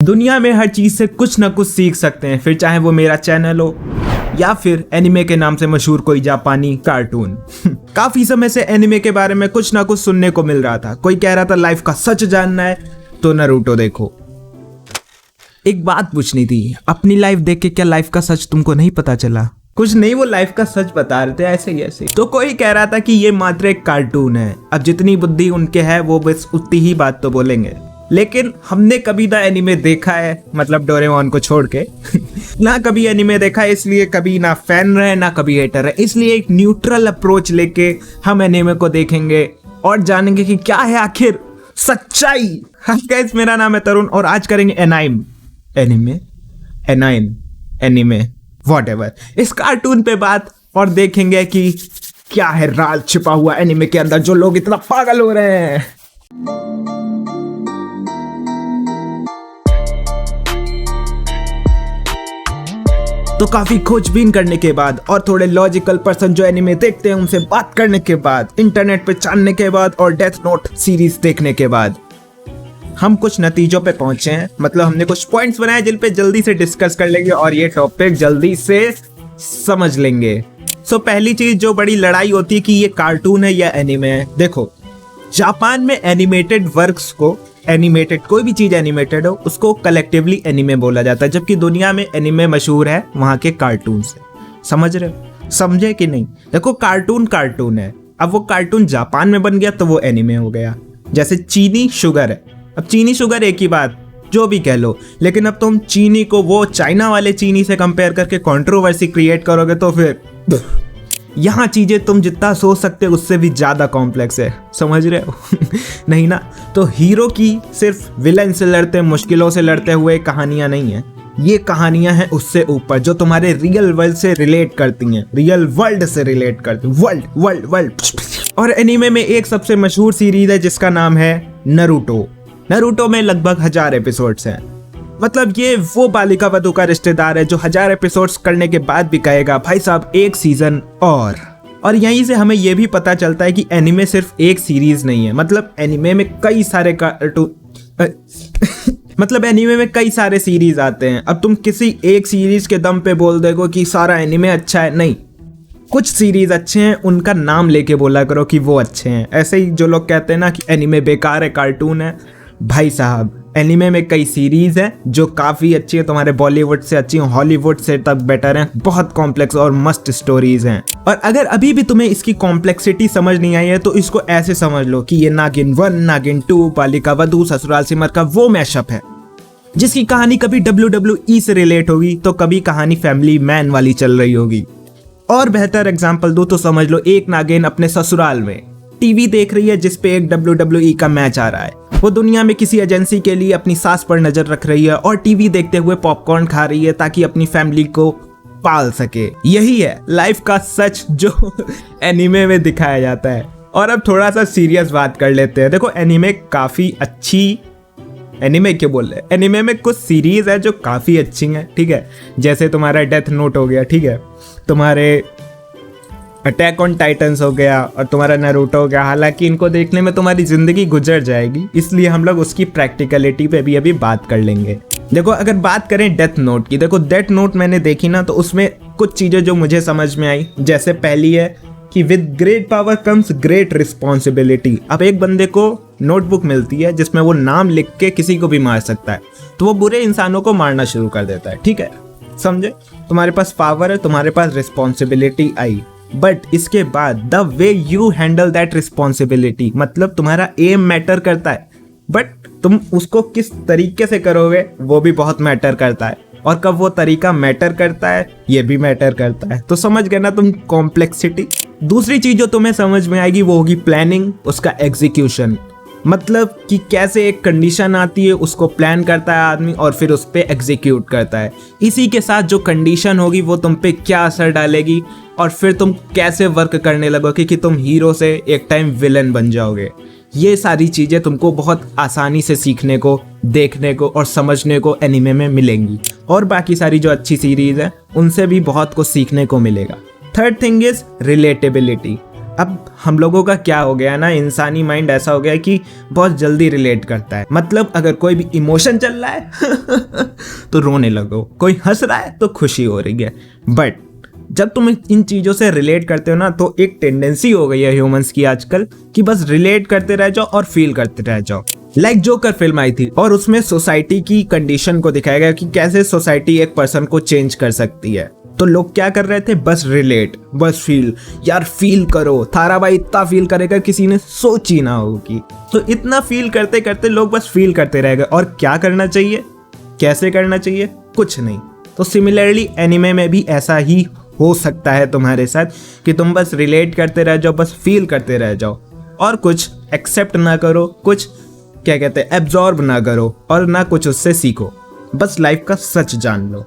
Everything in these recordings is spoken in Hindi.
दुनिया में हर चीज से कुछ ना कुछ सीख सकते हैं, फिर चाहे वो मेरा चैनल हो या फिर एनिमे के नाम से मशहूर कोई जापानी कार्टून। काफी समय से एनिमे के बारे में कुछ ना कुछ सुनने को मिल रहा था। कोई कह रहा था लाइफ का सच जानना है तो नारुतो देखो। एक बात पूछनी थी, अपनी लाइफ देख के क्या लाइफ का सच तुमको नहीं पता चला? कुछ नहीं, वो लाइफ का सच बता रहे थे ऐसे ही ऐसे। तो कोई कह रहा था कि ये मात्र एक कार्टून है, अब जितनी बुद्धि उनके है वो बस उतनी ही बात तो बोलेंगे। लेकिन हमने कभी द एनिमे देखा है, मतलब डोरेमोन को छोड़ के ना कभी एनिमे देखा है, इसलिए कभी ना फैन रहे ना कभी हेटर है। इसलिए एक न्यूट्रल अप्रोच लेके हम एनिमे को देखेंगे और जानेंगे कि क्या है आखिर सच्चाई। हाय गाइस, मेरा नाम है तरुण और आज करेंगे एनिमे व्हाटएवर इस कार्टून पे बात और देखेंगे कि क्या है राज छिपा हुआ एनिमे के अंदर जो लोग इतना पागल हो रहे हैं। तो काफी खोजबीन करने के बाद और थोड़े लॉजिकल पर्सन जो एनिमे देखते हैं उनसे बात करने के बाद, इंटरनेट पे जानने के बाद और डेथ नोट सीरीज देखने के बाद हम कुछ नतीजों पे पहुंचे हैं। मतलब हमने कुछ पॉइंट्स बनाए जिन पे जल्दी से डिस्कस कर लेंगे और ये टॉपिक जल्दी से समझ लेंगे। सो पहली चीज जो बड़ी लड़ाई होती है कि ये कार्टून है या एनिमे है। देखो, जापान में एनिमेटेड वर्क्स को, एनिमेटेड कोई भी चीज एनिमेटेड हो उसको कलेक्टिवली एनिमे बोला जाता है, जबकि दुनिया में एनिमे मशहूर है वहां के कार्टून से। समझ रहे हो? समझे कि नहीं? देखो, कार्टून है, अब वो कार्टून जापान में बन गया तो वो एनिमे हो गया। जैसे चीनी शुगर है, अब चीनी शुगर एक ही बात, जो भी कह लो, लेकिन अब तुम चीनी को वो चाइना वाले चीनी से कंपेयर करके कंट्रोवर्सी क्रिएट करोगे तो फिर यहाँ चीजें तुम जितना सोच सकते हो उससे भी ज्यादा कॉम्प्लेक्स है। समझ रहे हो? नहीं ना? तो हीरो की सिर्फ विलन से लड़ते, मुश्किलों से लड़ते हुए कहानियां नहीं है, ये कहानियां हैं उससे ऊपर जो तुम्हारे रियल वर्ल्ड से रिलेट करती हैं, रियल वर्ल्ड से रिलेट करती हैं। वर्ल्ड। और एनीमे में एक सबसे मशहूर सीरीज है जिसका नाम है नारुतो में लगभग 1000 एपिसोड्स हैं। मतलब ये वो बालिका वधू का रिश्तेदार है जो 1000 एपिसोड्स करने के बाद भी कहेगा भाई साहब एक सीजन और यहीं से हमें ये भी पता चलता है कि एनिमे सिर्फ एक सीरीज नहीं है। मतलब एनिमे में कई सारे मतलब एनिमे में कई सारे सीरीज आते हैं। अब तुम किसी एक सीरीज के दम पे बोल दोगे कि सारा एनिमे अच्छा है, नहीं, कुछ सीरीज अच्छे हैं उनका नाम लेके बोला करो कि वो अच्छे हैं। ऐसे ही जो लोग कहते हैं ना कि एनिमे बेकार है, कार्टून है, भाई साहब एनिमे में कई सीरीज है जो काफ़ी अच्छी है, तुम्हारे बॉलीवुड से अच्छी, हॉलीवुड से तक बेटर हैं, बहुत कॉम्प्लेक्स और मस्त स्टोरीज हैं। और अगर अभी भी तुम्हें इसकी कॉम्प्लेक्सिटी समझ नहीं आई है तो इसको ऐसे समझ लो कि ये नागिन 1, नागिन 2, बालिका वधू, ससुराल सिमर का वो मैशअप है जिसकी कहानी कभी WWE से रिलेट होगी तो कभी कहानी फैमिली मैन वाली चल रही होगी। और बेहतर एग्जाम्पल दो तो समझ लो एक नागिन अपने ससुराल में टीवी देख रही है जिसपे एक WWE का मैच आ रहा है, वो दुनिया में किसी एजेंसी के लिए अपनी सास पर नजर रख रही है और टीवी देखते हुए पॉपकॉर्न खा रही है ताकि अपनी फैमिली को पाल सके। यही है लाइफ का सच जो एनिमे में दिखाया जाता है। और अब थोड़ा सा सीरियस बात कर लेते हैं। देखो, एनिमे काफी अच्छी, एनिमे क्यों बोल रहे हैं, एनिमे में कुछ सीरीज है जो काफी अच्छी हैं, ठीक है। जैसे तुम्हारा डेथ नोट हो गया, ठीक है, तुम्हारे अटैक ऑन टाइटन्स हो गया और तुम्हारा नारुतो हो गया। हालांकि इनको देखने में तुम्हारी जिंदगी गुजर जाएगी, इसलिए हम लोग उसकी प्रैक्टिकलिटी पे भी अभी बात कर लेंगे। देखो, अगर बात करें डेथ नोट की, देखो डेथ नोट मैंने देखी ना तो उसमें कुछ चीजें जो मुझे समझ में आई, जैसे पहली है कि with great power comes great responsibility. अब एक बंदे को नोटबुक मिलती है जिसमें वो नाम लिख के किसी को भी मार सकता है, तो वो बुरे इंसानों को मारना शुरू कर देता है, ठीक है, समझे। तुम्हारे पास पावर है, तुम्हारे पास रिस्पॉन्सिबिलिटी आई, बट इसके बाद the way you handle that responsibility, मतलब तुम्हारा एम मैटर करता है, बट तुम उसको किस तरीके से करोगे वो भी बहुत मैटर करता है। और कब वो तरीका मैटर करता है ये भी मैटर करता है। तो समझ गए ना तुम कॉम्प्लेक्सिटी। दूसरी चीज जो तुम्हें समझ में आएगी वो होगी प्लानिंग, उसका एग्जीक्यूशन। मतलब कि कैसे एक कंडीशन आती है उसको प्लान करता है आदमी और फिर उस पर एग्जीक्यूट करता है। इसी के साथ जो कंडीशन होगी वो तुम पे क्या असर डालेगी और फिर तुम कैसे वर्क करने लगोगे कि तुम हीरो से एक टाइम विलन बन जाओगे। ये सारी चीज़ें तुमको बहुत आसानी से सीखने को, देखने को और समझने को एनिमे में मिलेंगी। और बाकी सारी जो अच्छी सीरीज़ है उनसे भी बहुत कुछ सीखने को मिलेगा। Third thing is relatability. अब हम लोगों का क्या हो गया ना, इंसानी माइंड ऐसा हो गया है कि बहुत जल्दी रिलेट करता है। मतलब अगर कोई भी इमोशन चल रहा है तो रोने लगो, कोई हंस रहा है तो खुशी हो रही है। बट जब तुम इन चीज़ों से रिलेट करते हो ना, तो एक टेंडेंसी हो गई है ह्यूमंस की आजकल कि बस रिलेट करते रह जाओ और फील करते रह जाओ। लाइक जोकर फिल्म आई थी और उसमें सोसाइटी की कंडीशन को दिखाया गया कि कैसे सोसाइटी एक पर्सन को चेंज कर सकती है। तो लोग क्या कर रहे थे, बस रिलेट, बस फील, यार फील करो। थारा भाई इतना फील करेगा किसी ने सोची ना होगी। तो इतना फील करते करते लोग बस फील करते रह गए। और क्या करना चाहिए, कैसे करना चाहिए, कुछ नहीं। तो सिमिलरली एनिमे में भी ऐसा ही हो सकता है तुम्हारे साथ कि तुम बस रिलेट करते रह जाओ, बस फील करते रह जाओ और कुछ एक्सेप्ट ना करो, कुछ क्या कहते हैं एब्जॉर्ब ना करो और ना कुछ उससे सीखो, बस लाइफ का सच जान लो।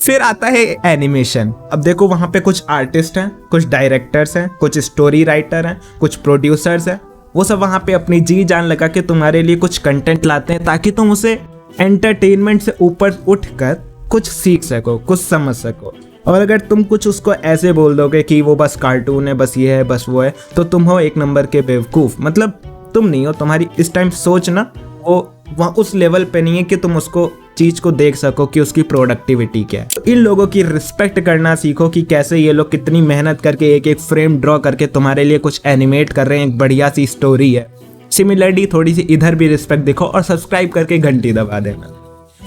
फिर आता है एनिमेशन। अब देखो वहाँ पे कुछ आर्टिस्ट हैं, कुछ डायरेक्टर्स हैं, कुछ स्टोरी राइटर हैं, कुछ प्रोड्यूसर्स हैं। वो सब वहाँ पे अपनी जी जान लगा के तुम्हारे लिए कुछ कंटेंट लाते हैं ताकि तुम उसे एंटरटेनमेंट से ऊपर उठकर कुछ सीख सको, कुछ समझ सको। और अगर तुम कुछ उसको ऐसे बोल दोगे कि वो बस कार्टून है, बस ये है, बस वो है, तो तुम हो एक नंबर के बेवकूफ़। मतलब तुम नहीं हो, तुम्हारी इस टाइम सोच ना वो वहाँ उस लेवल पे नहीं है कि तुम उसको चीज़ को देख सको कि उसकी प्रोडक्टिविटी क्या है। तो इन लोगों की रिस्पेक्ट करना सीखो कि कैसे ये लोग कितनी मेहनत करके एक एक फ्रेम ड्रॉ करके तुम्हारे लिए कुछ एनिमेट कर रहे हैं, एक बढ़िया सी स्टोरी है। सिमिलरली थोड़ी सी इधर भी रिस्पेक्ट दिखो और सब्सक्राइब करके घंटी दबा देना।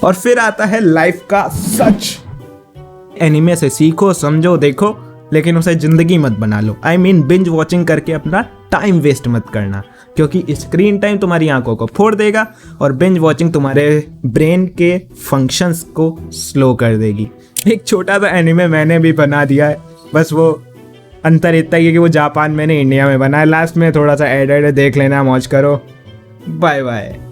और फिर आता है लाइफ का सच। एनिमे से सीखो, समझो, देखो, लेकिन उसे जिंदगी मत बना लो। आई मीन बिंज वॉचिंग करके अपना टाइम वेस्ट मत करना, क्योंकि स्क्रीन टाइम तुम्हारी आंखों को फोड़ देगा और बिंज वॉचिंग तुम्हारे ब्रेन के फंक्शंस को स्लो कर देगी। एक छोटा सा एनिमे मैंने भी बना दिया है, बस वो अंतर इतना ही है कि वो जापान, मैंने इंडिया में बनाया। लास्ट में थोड़ा सा एड देख लेना, मौज करो। Bye bye.